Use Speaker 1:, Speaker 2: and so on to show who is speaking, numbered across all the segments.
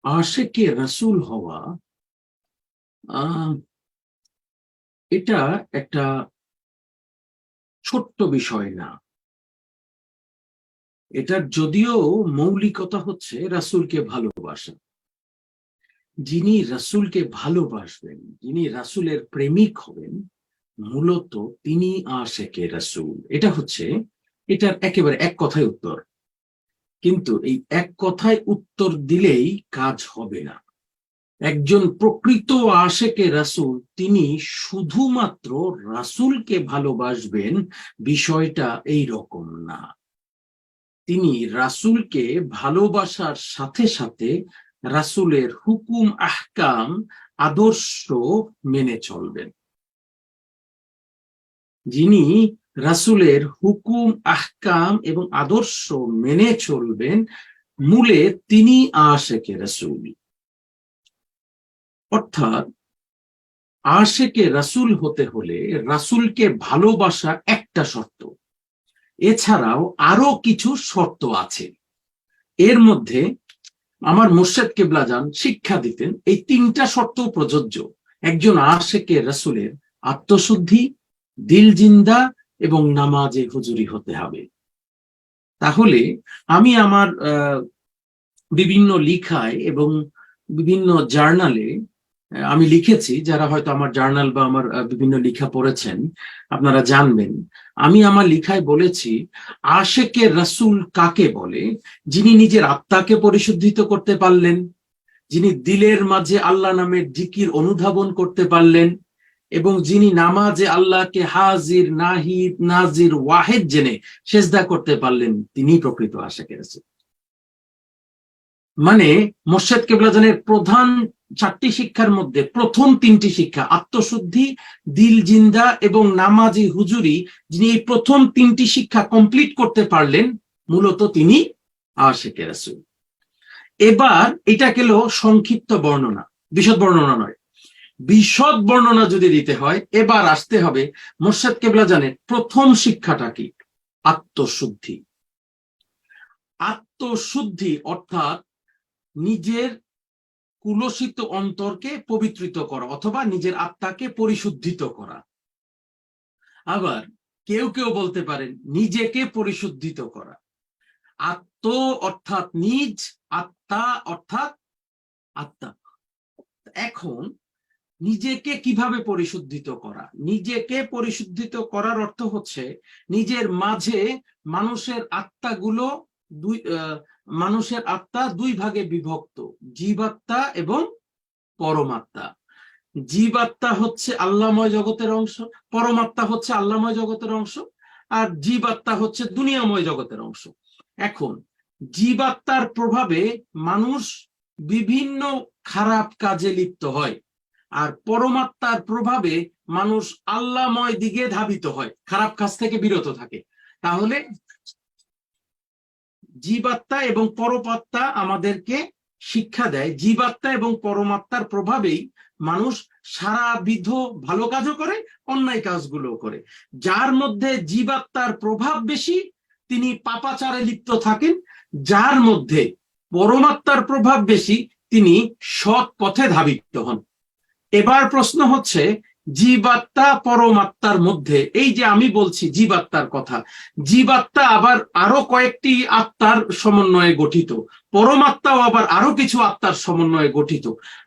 Speaker 1: আশেকে রাসূল হওয়া আহ এটা একটা ছোট্ট বিষয় না। এটার যদিও মৌলিকতা হচ্ছে রাসূলকে ভালোবাসা। যিনি রাসূলকে ভালোবাসবেন, যিনি রাসূলের প্রেমিক হবেন, মূলত তিনি আশেকে রাসূল। এটা হচ্ছে এটার একেবারে এক কথায় উত্তর। কিন্তু এই এক কথায় উত্তর দিলেই কাজ হবে না। একজন প্রকৃত আশেকে রাসূল তিনি শুধুমাত্র রাসূলকে ভালোবাসবেন, বিষয়টা এই রকম না। তিনি রাসূলকে ভালোবাসার সাথে সাথে রাসূলের হুকুম আহকাম আদর্শ মেনে চলবেন। যিনি রাসূলের হুকুম আহকাম এবং আদর্শ মেনে চলবেন, মূলে তিনি আশেকে রাসূল। অর্থাৎ আশেকে রাসূল হতে হলে রাসূলকে ভালোবাসা একটা শর্ত, এছাড়াও আরো কিছু শর্ত আছে। এর মধ্যে আমার মুর্শেদ কেবলাজান শিক্ষা দিতেন এই তিনটা শর্ত প্রযোজ্য। একজন আশেকে রাসূলের আত্মশুদ্ধি, দিল জিন্দা এবং নামাজে হুজুরি হতে হবে। তাহলে আমি আমার বিভিন্ন লিখায় এবং বিভিন্ন জার্নালে আমি লিখেছি, যারা হয়তো আমার জার্নাল বা আমার বিভিন্ন লিখা পড়েছেন আপনারা জানবেন, আমি আমার লিখায় বলেছি আশেকে রাসূল কাকে বলে? যিনি নিজের আত্মাকে পরিশুদ্ধিত করতে পারলেন, যিনি দিলের মাঝে আল্লাহ নামের জিকির অনুধাবন করতে পারলেন, এবং যিনি নামাজে আল্লাহকে হাজির নাহিদ নাজির ওয়াহেদ জেনে সেজদা করতে পারলেন, তিনি প্রকৃত আশেকে রাসূল। মানে মোর্শেদ কেবলাজানের প্রধান চারটি শিক্ষার মধ্যে প্রথম তিনটি শিক্ষা আত্মশুদ্ধি, দিল জিন্দা এবং নামাজি হুজুরি, যিনি এই প্রথম তিনটি শিক্ষা কমপ্লিট করতে পারলেন, মূলত তিনি আশেকে রাসূল। এবার এটা গেল সংক্ষিপ্ত বর্ণনা, বিশদ বর্ণনা নয়। বিশদ বর্ণনা যদি দিতে হয়, এবার আসতে হবে মোর্শেদ কেবলাজানের প্রথম শিক্ষাটা কি? আত্মশুদ্ধি। আত্মশুদ্ধি অর্থাৎ নিজের কুলসিত অন্তরকে পবিত্রিত করা অথবা নিজের আত্মাকে পরিশুদ্ধিত করা। আবার কেউ কেউ বলতে পারেন নিজেকে পরিশুদ্ধিত করা। আত্ম অর্থাৎ নিজ, আত্মা অর্থাৎ আত্মা। এখন নিজেকে কিভাবে পরিশুদ্ধিত করা? নিজেকে পরিশুদ্ধিত করার অর্থ হচ্ছে নিজের মাঝে মানুষের আত্মাগুলো মানুষের আত্মা দুই ভাগে বিভক্ত, জীবাত্মা এবং পরমাত্মা। জীবাত্মা হচ্ছে আল্লাহময় জগতের অংশ, পরমাত্মা হচ্ছে আল্লাহময় জগতের অংশ, আর জীবাত্মা হচ্ছে দুনিয়াময় জগতের অংশ। এখন জীবাত্মার প্রভাবে মানুষ বিভিন্ন খারাপ কাজে লিপ্ত হয়, আর পরমাত্মার প্রভাবে মানুষ আল্লাহময় দিকে ধাবিত হয়, খারাপ কাজ থেকে বিরত থাকে। তাহলে জীবাত্মা এবং পরমাত্মা আমাদেরকে শিক্ষা দেয়, জীবাত্মা এবং পরমাত্মার প্রভাবেই মানুষ সারাবিধ ভালো কাজও করে, অন্যায় কাজগুলো করে। যার মধ্যে জীবাত্মার প্রভাব বেশি তিনি পাপাচারে লিপ্ত থাকেন, যার মধ্যে পরমাত্মার প্রভাব বেশি তিনি সৎ পথে ধাবিত হন। এবার প্রশ্ন হচ্ছে জীবাত্মা পরমাত্মার মধ্যে, এই যে আমি বলছি জীবাত্মার কথা, জীবাত্মা আবার আরো কয়েকটি আত্মার সমন্বয়ে গঠিত, পরমাত্মাও আবার আরো কিছু আত্মার সমন্বয়ে গঠিত।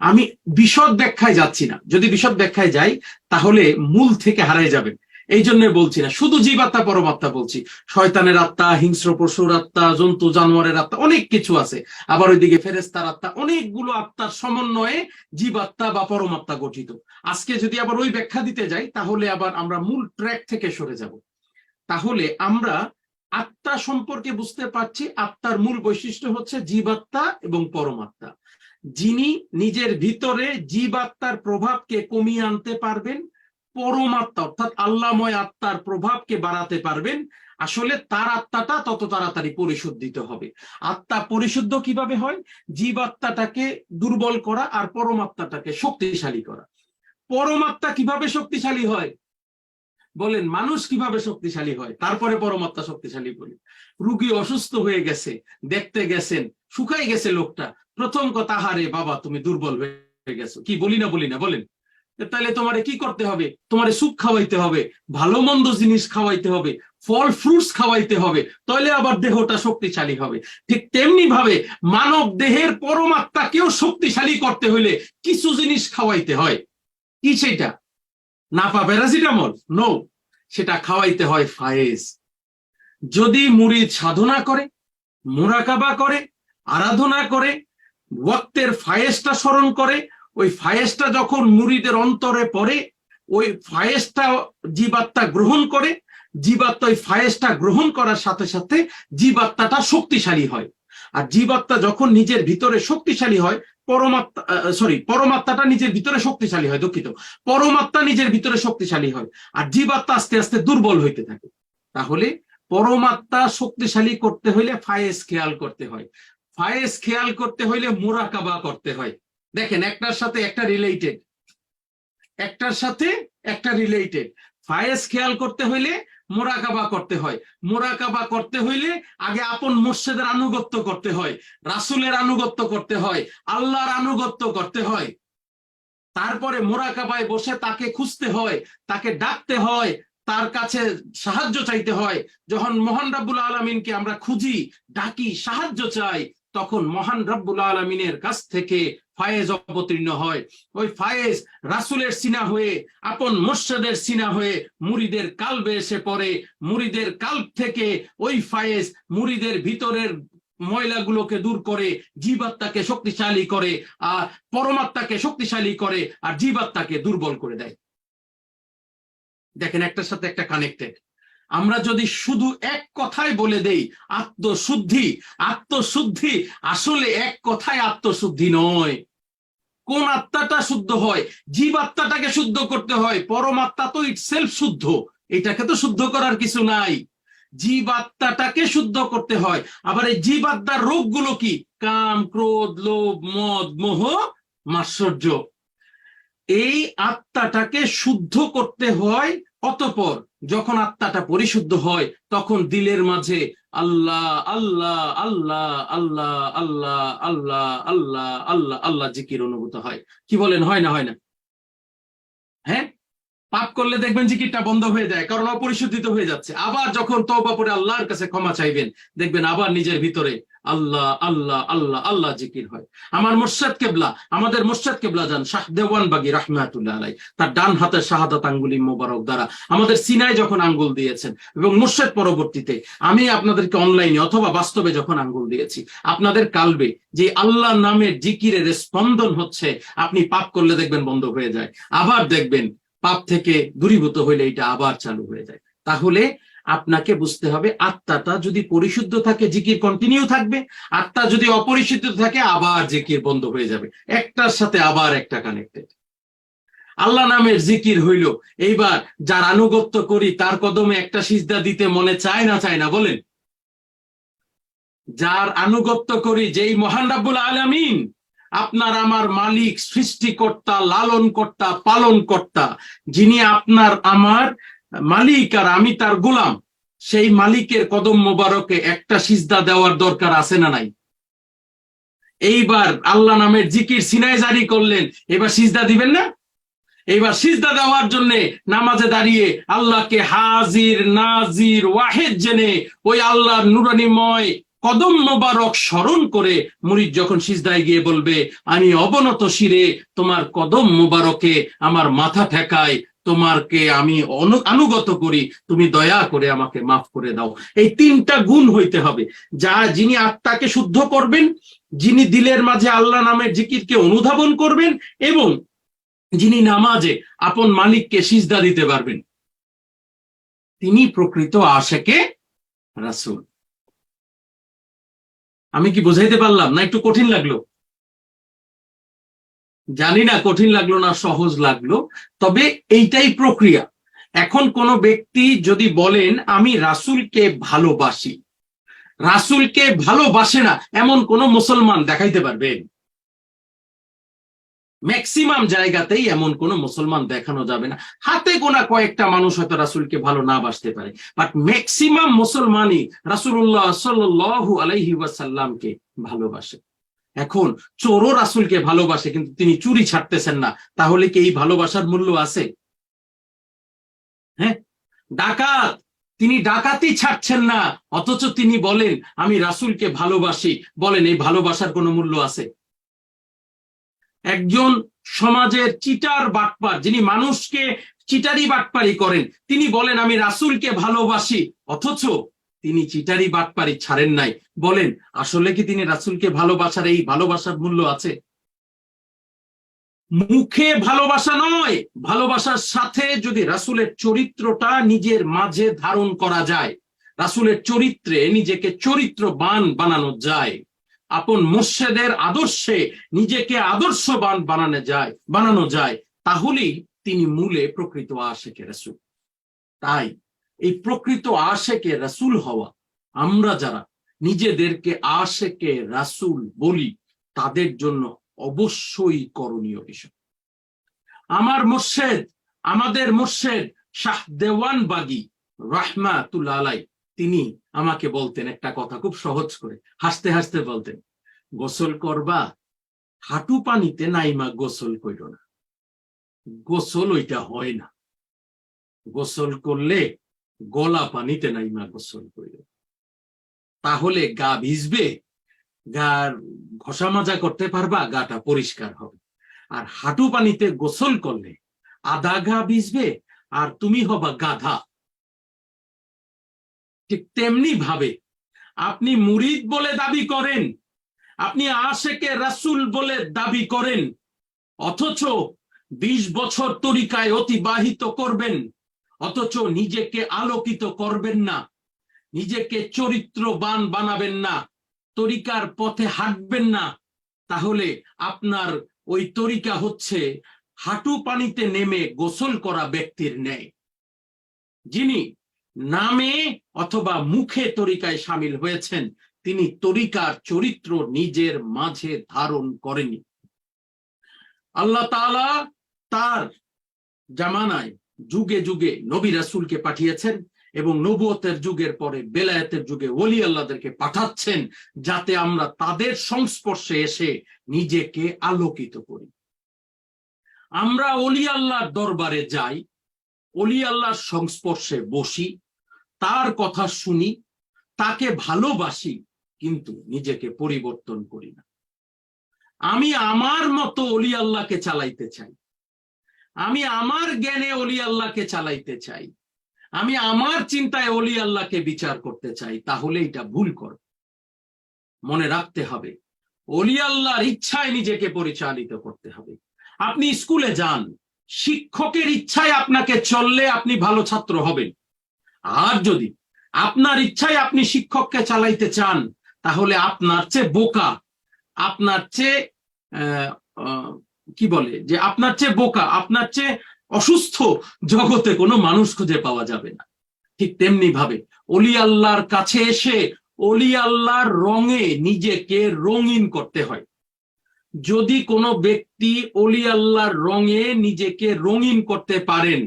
Speaker 1: আমি বিশদ ব্যাখ্যায় যাচ্ছি না, যদি বিশদ ব্যাখ্যায় যাই তাহলে মূল থেকে হারিয়ে যাবেন। এই জন্য বলছি না, শুধু জীবাত্মা পরমাত্মা বলছি। শয়তানের আত্মা, হিংস্র পশুর আত্মা, জন্তু জানোয়ারের আত্মা, অনেক কিছু আছে। আবার ওইদিকে ফেরেশতার আত্মা, অনেকগুলো আত্মার সমন্বয়ে জীবাত্মা বা পরমাত্মা গঠিত। আজকে যদি আবার ওই ব্যাখ্যা দিতে যাই তাহলে আবার আমরা মূল ট্র্যাক থেকে সরে যাব। তাহলে আমরা আত্মা সম্পর্কে বুঝতে পারছি, আত্মার মূল বৈশিষ্ট্য হচ্ছে জীবাত্মা এবং পরমাত্মা। যিনি নিজের ভিতরে জীবাত্মার প্রভাবকে কমিয়ে আনতে পারবেন, পরমাত্মা অর্থাৎ আল্লাহময় আত্মার প্রভাবকে বাড়াতে পারবেন, আসলে তার আত্মাটা তত তাড়াতাড়ি পরিশুদ্ধিত হবে। আত্মা পরিশুদ্ধ কিভাবে হয়? জীবাত্মাটাকে দুর্বল করা আর পরমাত্মাটাকে শক্তিশালী করা। পরমাত্মা কিভাবে শক্তিশালী হয় বলেন? মানুষ কিভাবে শক্তিশালী হয় তারপরে পরমাত্মা শক্তিশালী বলি। রুগী অসুস্থ হয়ে গেছে, দেখতে গেছেন, শুকাই গেছে লোকটা, প্রথম কথা, হারে বাবা তুমি দুর্বল হয়ে গেছো, কি বলি না বলেন? তাহলে তোমারে কি করতে হবে? তোমারে সুপ খাওয়াইতে হবে, ভালো মন্দ জিনিস খাওয়াইতে হবে, ফল ফ্রুটস খাওয়াইতে হবে, তাহলে আবার দেহটা শক্তিশালী হবে। ঠিক তেমনি ভাবে মানব দেহের পরমাত্মাকেও শক্তিশালী করতে হলে কিছু জিনিস খাওয়াইতে হয়। কি সেটা? নাপা প্যারাসিটামল? নো, সেটা খাওয়াইতে হয় ফায়েজ। যদি মুরিদ সাধনা করে, মুরাকাবা করে, আরাধনা করে, ওয়াক্তের ফায়েজটা স্মরণ করে, ওই ফায়েজটা যখন মুরিদের অন্তরে পড়ে, ওই ফায়েজটা জীবাত্মা গ্রহণ করে, জীবাত্মা ওই ফায়েজটা গ্রহণ করার সাথে সাথে জীবাত্মাটা শক্তিশালী হয়। আর জীবাত্মা যখন নিজের ভিতরে শক্তিশালী হয়, পরমাত্মাটা নিজের ভিতরে শক্তিশালী হয়, দুঃখিত, পরমাত্মা নিজের ভিতরে শক্তিশালী হয়, আর জীবাত্মা আস্তে আস্তে দুর্বল হইতে থাকে। তাহলে পরমাত্মা শক্তিশালী করতে হইলে ফায়েজ খেয়াল করতে হয়, ফায়েজ খেয়াল করতে হইলে মুরাকাবা করতে হয়। দেখেন, একটার সাথে একটা রিলেটেড, একটার সাথে একটা রিলেটেড। ফায়েজ খেয়াল করতে হইলে মুরাকাবা করতে হয়, মুরাকাবা করতে হইলে আগে আপন মুর্শিদের আনুগত্য করতে হয়, রাসূলের আনুগত্য করতে হয়, আল্লাহর আনুগত্য করতে হয়। তারপরে মুরাকাবায় বসে তাকে খুঁজতে হয়, তাকে ডাকতে হয়, তার কাছে সাহায্য চাইতে হয়। যখন মহান রব্বুল আলামিনকে আমরা খুঁজি, ডাকি, সাহায্য চাই, তখন মহান রব্বুল আলামিনের কাছ থেকে ফায়েজ অবতীর্ণ হয়। ওই ফায়েজ রাসূলের সিনা হয়ে, আপন মুর্শিদের সিনা হয়ে মুরিদের কালবে এসে পড়ে। মুরিদের কালব থেকে ওই ফায়েজ মুরিদের ভিতরের ময়লাগুলোকে দূর করে, জীবাত্মাকে শক্তিশালী করে, আর পরমাত্মাকে শক্তিশালী করে, আর জীবাত্মাকে দুর্বল করে দেয়। দেখেন, একটার সাথে একটা কানেক্টেড। আমরা যদি শুধু এক কথায় বলে দেই আত্মশুদ্ধি, আত্মশুদ্ধি আসলে এক কথায় আত্মশুদ্ধি নয়। কোন আত্মাটা শুদ্ধ হয়? জীবাত্মাটাকে শুদ্ধ করতে হয়। পরমাত্মা তো ইটসেলফ শুদ্ধ, এটাকে তো শুদ্ধ করার কিছু নাই। জীবাত্মাটাকে শুদ্ধ করতে হয়। আবার এই জীবাত্মার রোগগুলো কি? কাম, ক্রোধ, লোভ, মদ, মোহ, মাৎসর্য। এই আত্মাটাকে শুদ্ধ করতে হয়। অতঃপর যখন আত্মাটা পরিশুদ্ধ হয়, তখন দিলের মাঝে আল্লাহ আল্লাহ আল্লাহ আল্লাহ আল্লাহ আল্লাহ আল্লাহ আল্লাহ আল্লাহ জিকির অনুভূত হয়। কি বলেন, হয় না? হয় না? হ্যাঁ, পাপ করলে দেখবেন জিকিরটা বন্ধ হয়ে যায়, কারণ অপরিশুদ্ধিত হয়ে যাচ্ছে। আবার যখন তওবা করে আল্লাহর কাছে ক্ষমা চাইবেন, দেখবেন আবার নিজের ভিতরে আল্লাহ আল্লাহ আল্লাহ আল্লাহ জিকির হয়। আমার মুর্শিদ কেবলা, আমাদের মুর্শিদ কেবলা জান শাহ দেওয়ান বাগী রাহমাতুল্লাহ আলাইহি, তার ডান হাতের শাহাদাত আঙ্গুলি মোবারক দ্বারা আমাদের সিনায় যখন আঙ্গুল দিয়েছেন, এবং মুর্শিদ পরবর্তীতে আমি আপনাদেরকে অনলাইনে অথবা বাস্তবে যখন আঙ্গুল দিয়েছি, আপনাদের কালবে যে আল্লাহ নামের জিকিরের স্পন্দন হচ্ছে, আপনি পাপ করলে দেখবেন বন্ধ হয়ে যায়, আবার দেখবেন পাপ থেকে দূরীভূত হইলে এটা আবার চালু হয়ে যায়। তাহলে আপনাকে বুঝতে হবে, আত্মাটা যদি পরিশুদ্ধ থাকে জিকির কন্টিনিউ থাকবে, আত্মা যদি অপরিশুদ্ধ থাকে আবার জিকির বন্ধ হয়ে যাবে। একটার সাথে আবার একটা কানেক্টেড। আল্লাহ নামের জিকির হইল, এইবার যার আনুগত্য করি তার কদমে একটা সিজদা দিতে মনে চায় না বলেন? যার আনুগত্য করি, যেই মহান রব্বুল আলামিন আপনার আমার মালিক, সৃষ্টিকর্তা, লালন কর্তা, পালন কর্তা, যিনি আপনার আমার মালিক আর আমি তার গোলাম, সেই মালিকের কদম মোবারকে একটা সিজদা দেওয়ার দরকার আছে না নাই? এইবার আল্লাহ নামের জিকির সিনায় জারি করলেন, এবার সিজদা দিবেন না? এইবার সিজদা দেওয়ার জন্য নামাজে দাঁড়িয়ে আল্লাহকে হাজির নাজির ওয়াহিদ জেনে ওই আল্লাহর নুরানিময় কদম মোবারক স্মরণ করে মুরিদ যখন সিজদায় গিয়ে বলবে, আমি অবনত শিরে তোমার কদম মোবারকে আমার মাথা ঠেকাই, তোমারকে আমি আনুগত করি, তুমি দয়া করে আমাকে মাফ করে দাও। এই তিনটা গুণ হইতে হবে, যা যিনি আত্মাকে শুদ্ধ করবেন, যিনি দিলের মাঝে আল্লাহ নামের জিকিরকে অনুধাবন করবেন, এবং যিনি নামাজে আপন মালিককে সিজদা দিতে পারবেন, তিনি প্রকৃত আশেকে রাসূল। আমি কি বুঝাইতে পারলাম না? একটু কঠিন লাগলো? জানি না কঠিন লাগলো না সহজ লাগলো, তবে এইটাই প্রক্রিয়া। এখন কোন ব্যক্তি যদি বলেন আমি রাসূলকে ভালোবাসি, রাসূলকে ভালোবাসে না এমন কোন মুসলমান দেখাইতে পারবেন? ম্যাক্সিমাম জায়গাতেই এমন কোন মুসলমান দেখানো যাবে না। হাতে গোনা কয়েকটা মানুষ হয়তো রাসূলকে ভালো না বাসতে পারে, বাট ম্যাক্সিমাম মুসলমানই রাসূলুল্লাহ সাল্লাল্লাহু আলাইহি ওয়াসাল্লামকে ভালোবাসে। এখন চোরও রাসূলকে ভালোবাসে, কিন্তু তিনি চুরি ছাড়তেছেন না, তাহলে কি এই ভালোবাসার মূল্য আছে? হ্যাঁ, ডাকাত, তিনি ডাকাতি ছাড়ছেন না, অথচ তিনি বলেন আমি রাসূলকে ভালোবাসি, বলেন এই ভালোবাসার কোনো মূল্য আছে? একজন সমাজের চিটার বাটপার, যিনি মানুষকে চিটারি বাটপারি করেন, তিনি বলেন আমি রাসূলকে ভালোবাসি, অথচ তিনি চিটারি বাটপারি ছাড়েন নাই, বলেন আসলে কি তিনি রাসূলকে ভালোবাসার এই ভালোবাসার মূল্য আছে? মুখে ভালোবাসা নয়, ভালোবাসার সাথে যদি রাসূলের চরিত্রটা নিজের মাঝে ধারণ করা যায়, রাসূলের চরিত্রে নিজেকে চরিত্রবান বানানো যায়, আপন মুর্শেদের আদর্শে নিজেকে আদর্শবান বানানো যায়, তাহলেই তিনি মূলে প্রকৃত আশিকে রাসূল। তাই এই প্রকৃত আশিকে রাসূল হওয়া, আমরা যারা নিজেদেরকে আশিকে রাসূল বলি, তাদের জন্য অবশ্যই করণীয় বিষয়। আমার মুর্শেদ, আমাদের মুর্শেদ শাহ দেওয়ান বাগী রাহমাতুল্লাহ আলাইহি, তিনি আমাকে বলতেন একটা কথা, খুব সহজ করে হাসতে হাসতে বলতেন, গোসল করবা, হাঁটু পানিতে নাইমা গোসল কইরো না, গোসল ওইটা হয় না, গোসল করলে গলা পানিতে নাইমা গোসল কইরো, তাহলে গা ভিজবে, গার ঘষা মাজা করতে পারবা, গাটা পরিষ্কার হবে। আর হাঁটু পানিতে গোসল করলে আধা গা ভিজবে আর তুমি হবা গাধা। ঠিক তেমনি ভাবে আপনি মুরিদ বলে দাবি করেন, আপনি আশিকে রাসূল বলে দাবি করেন, অথচ 20 বছর তরিকায় অতিবাহিত করবেন, অথচ নিজেকে আলোকিত করবেন না, নিজেকে চরিত্রবান বানাবেন না, তরিকার পথে হাঁটবেন না, তাহলে আপনার ওই তরিকা হচ্ছে হাঁটু পানিতে নেমে গোসল করা ব্যক্তির ন্যায়, যিনি নামে অথবা মুখে তরিকায় শামিল হয়েছেন, তিনি তরিকার চরিত্র নিজের মাঝে ধারণ করেনি। আল্লাহ তাআলা তার জামানায় যুগে যুগে নবী রাসূলকে পাঠিয়েছেন, এবং নবুয়তের যুগের পরে বেলায়েতের যুগে ওলি আল্লাহদেরকে পাঠাচ্ছেন, যাতে আমরা তাদের সংস্পর্শে এসে নিজেকে আলোকিত করি। আমরা ওলি আল্লাহর দরবারে যাই, ওলি আল্লাহর সংস্পর্শে বসি, তার কথা শুনি, তাকে ভালোবাসি, কিন্তু নিজেকে পরিবর্তন করি না। আমি আমার মতো ওলি আল্লাহকে চালাইতে চাই, আমি আমার জ্ঞানে ওলি আল্লাহকে চালাইতে চাই, আমি আমার চিন্তায় ওলি আল্লাহকে বিচার করতে চাই, তাহলে এটা ভুল কর। মনে রাখতে হবে, ওলি আল্লাহর ইচ্ছায় নিজেকে পরিচালিত করতে হবে। আপনি স্কুলে যান, শিক্ষকের ইচ্ছায় আপনাকে চললে আপনি ভালো ছাত্র হবেন। আর যদি আপনার ইচ্ছায় আপনি শিক্ষককে চালাইতে চান, তাহলে আপনার চেয়ে বোকা, আপনার চেয়ে কি বলে যে আপনার চেয়ে বোকা, আপনার চেয়ে অসুস্থ জগতে কোনো মানুষ খুঁজে পাওয়া যাবে না। ঠিক তেমনি ভাবে ওলি আল্লাহর কাছে এসে ওলি আল্লাহর রঙে নিজেকে রঙিন করতে হয়। যদি কোনো ব্যক্তি ওলি আল্লাহর রঙে নিজেকে রঙিন করতে পারেন,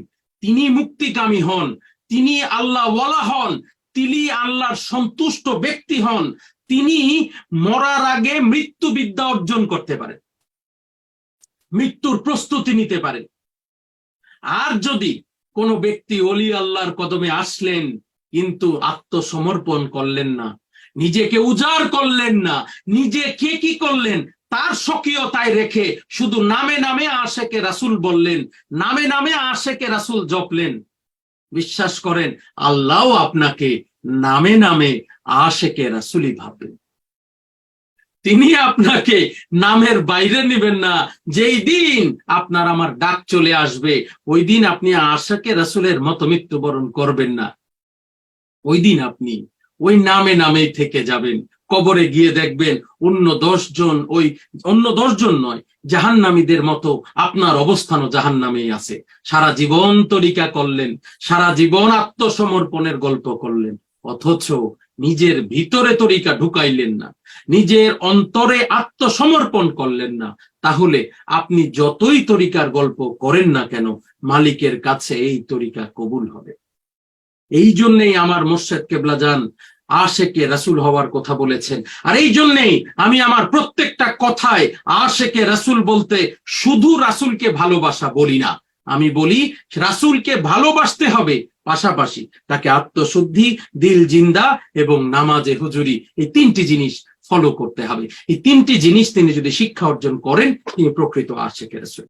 Speaker 1: তিনি মুক্তিকামী হন, তিনি আল্লাহ ওয়ালা হন, তিনি আল্লাহর সন্তুষ্ট ব্যক্তি হন, তিনি মরার আগে মৃত্যু বিদ্যা অর্জন করতে পারেন, মৃত্যুর প্রস্তুতি নিতে পারেন। আর যদি কোনো ব্যক্তি ওলি আল্লাহর কদমে আসলেন কিন্তু আত্মসমর্পণ করলেন না, নিজেকে উজাড় করলেন না, নিজেকে কি করলেন, তার স্বকীয়তায় রেখে শুধু নামে নামে আশিকে রাসূল বললেন, নামে নামে আশিকে রাসূল জপলেন, বিশ্বাস করেন আল্লাহ আপনাকে নামে নামে আশিকে রাসূলই ভাববেন। তিনি আপনাকে নামের বাইরে নেবেন না। যেই দিন আপনার আমার ডাক চলে আসবে, ওই দিন আপনি আশিকে রাসূলের মতো মৃত্যুবরণ করবেন না, ওই দিন আপনি ওই নামে নামেই থেকে যাবেন। কবরে গিয়ে দেখবেন অন্য 10 জন, ওই অন্য 10 জন নয়, জাহান্নামীদের মতো আপনার অবস্থানও জাহান্নামেই আছে। সারা জীবন তরিকা করলেন, সারা জীবন আত্মসমর্পণের গল্প করলেন, অথচ নিজের ভিতরে তরিকা ঢুকাইলেন না, নিজের অন্তরে আত্মসমর্পণ করলেন না। তাহলে আপনি যতই তরিকার গল্প করেন না কেন, মালিকের কাছে এই তরিকা কবুল হবে। এই জন্যই আমার মুর্শেদ কেবলা যান আশেকে রাসূল হওয়ার কথা বলেছেন। আর এই জন্যেই আমি আমার প্রত্যেকটা কথায় আশেকে রাসূল বলতে শুধু রাসূলকে ভালোবাসা বলি না, আমি বলি রাসূলকে ভালোবাসতে হবে, পাশাপাশি তাকে আত্মশুদ্ধি, দিল জিন্দা এবং নামাজে হুজুরি, এই তিনটি জিনিস ফলো করতে হবে। এই তিনটি জিনিস তিনি যদি শিক্ষা অর্জন করেন, তিনি প্রকৃত আশেকে রাসূল।